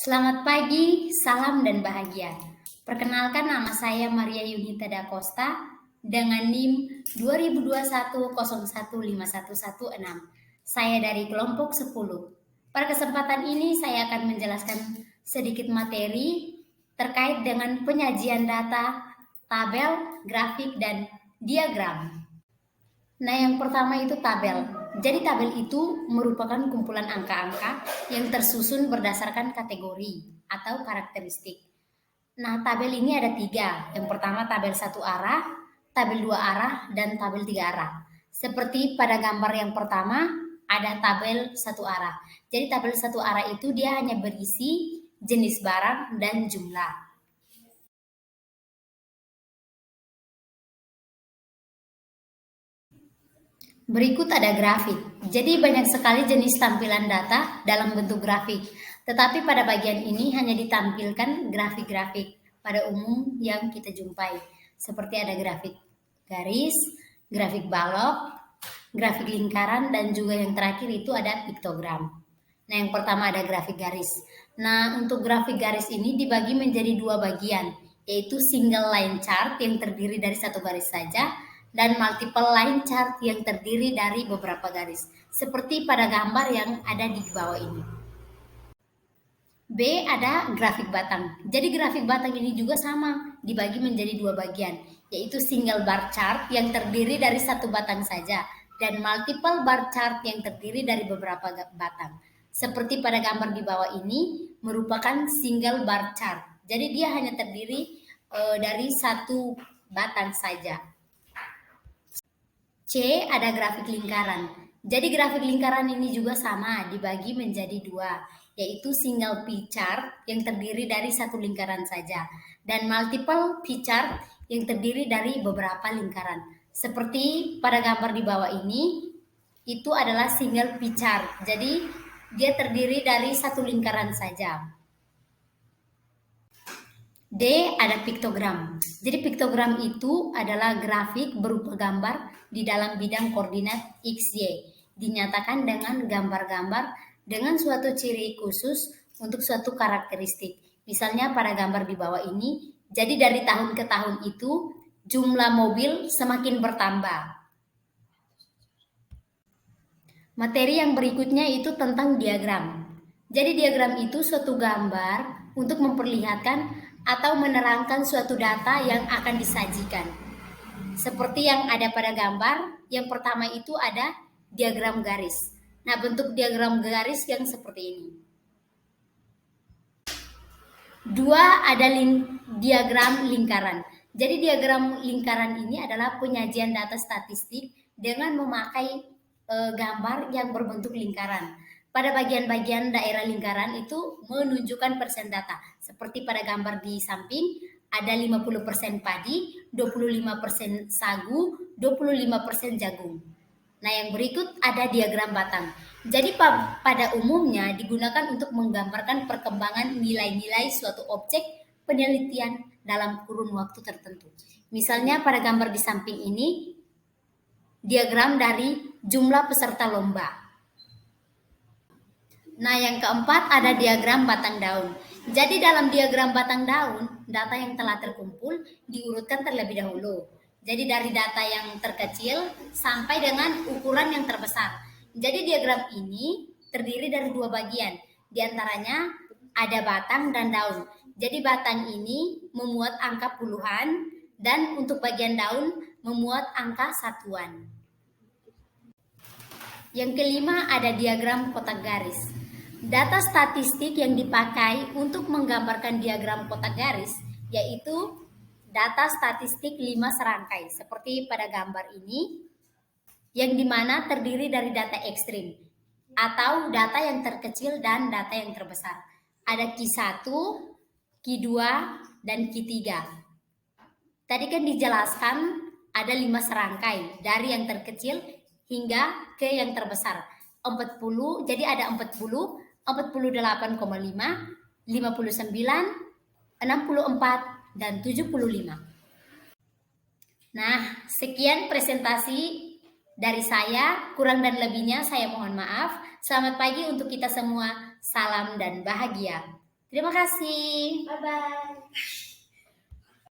Selamat pagi, salam dan bahagia. Perkenalkan nama saya Maria Yunita Da Costa dengan NIM 2021015116. Saya dari kelompok 10. Pada kesempatan ini saya akan menjelaskan sedikit materi terkait dengan penyajian data, tabel, grafik, dan diagram. Nah, yang pertama itu tabel. Jadi tabel itu merupakan kumpulan angka-angka yang tersusun berdasarkan kategori atau karakteristik. Nah, tabel ini ada 3. Yang pertama tabel 1 arah, tabel 2 arah, dan tabel 3 arah. Seperti pada gambar yang pertama ada tabel 1 arah. Jadi tabel 1 arah itu dia hanya berisi jenis barang dan jumlah. Berikut ada grafik. Jadi banyak sekali jenis tampilan data dalam bentuk grafik. Tetapi pada bagian ini hanya ditampilkan grafik-grafik pada umum yang kita jumpai. Seperti ada grafik garis, grafik balok, grafik lingkaran, dan juga yang terakhir itu ada piktogram. Nah, yang pertama ada grafik garis. Nah, untuk grafik garis ini dibagi menjadi 2 bagian, yaitu single line chart yang terdiri dari 1 garis saja, dan multiple line chart yang terdiri dari beberapa garis, seperti pada gambar yang ada di bawah ini. B ada grafik batang. Jadi grafik batang ini juga sama, dibagi menjadi 2 bagian, yaitu single bar chart yang terdiri dari 1 batang saja, dan multiple bar chart yang terdiri dari beberapa batang. Seperti pada gambar di bawah ini merupakan single bar chart. Jadi dia hanya terdiri dari 1 batang saja. C ada grafik lingkaran. Jadi grafik lingkaran ini juga sama, dibagi menjadi 2, yaitu single P chart yang terdiri dari 1 lingkaran saja, dan multiple P chart yang terdiri dari beberapa lingkaran. Seperti pada gambar di bawah ini, itu adalah single P chart. Jadi dia terdiri dari 1 lingkaran saja. D ada piktogram. Jadi piktogram itu adalah grafik berupa gambar di dalam bidang koordinat X, Y. Dinyatakan dengan gambar-gambar dengan suatu ciri khusus untuk suatu karakteristik. Misalnya pada gambar di bawah ini, jadi dari tahun ke tahun itu jumlah mobil semakin bertambah. Materi yang berikutnya itu tentang diagram. Jadi diagram itu suatu gambar untuk memperlihatkan atau menerangkan suatu data yang akan disajikan. Seperti yang ada pada gambar, yang pertama itu ada diagram garis. Nah, bentuk diagram garis yang seperti ini. 2 ada diagram lingkaran. Jadi diagram lingkaran ini adalah penyajian data statistik dengan memakai gambar yang berbentuk lingkaran. Pada bagian-bagian daerah lingkaran itu menunjukkan persen data. Seperti pada gambar di samping, ada 50% padi, 25% sagu, 25% jagung. Nah, yang berikut ada diagram batang. Jadi pada umumnya digunakan untuk menggambarkan perkembangan nilai-nilai suatu objek penelitian dalam kurun waktu tertentu. Misalnya pada gambar di samping ini, diagram dari jumlah peserta lomba. Nah, yang keempat ada diagram batang daun. Jadi dalam diagram batang daun, data yang telah terkumpul diurutkan terlebih dahulu. Jadi dari data yang terkecil sampai dengan ukuran yang terbesar. Jadi diagram ini terdiri dari 2 bagian. Di antaranya ada batang dan daun. Jadi batang ini memuat angka puluhan dan untuk bagian daun memuat angka satuan. Yang kelima ada diagram kotak garis. Data statistik yang dipakai untuk menggambarkan diagram kotak garis yaitu data statistik 5 serangkai seperti pada gambar ini, yang dimana terdiri dari data ekstrim atau data yang terkecil dan data yang terbesar. Ada Q1, Q2, dan Q3. Tadi kan dijelaskan ada 5 serangkai dari yang terkecil hingga ke yang terbesar. 40, jadi ada 40, 48,5, 59, 64, dan 75. Nah, sekian presentasi dari saya. Kurang dan lebihnya saya mohon maaf. Selamat pagi untuk kita semua. Salam dan bahagia. Terima kasih. Bye-bye.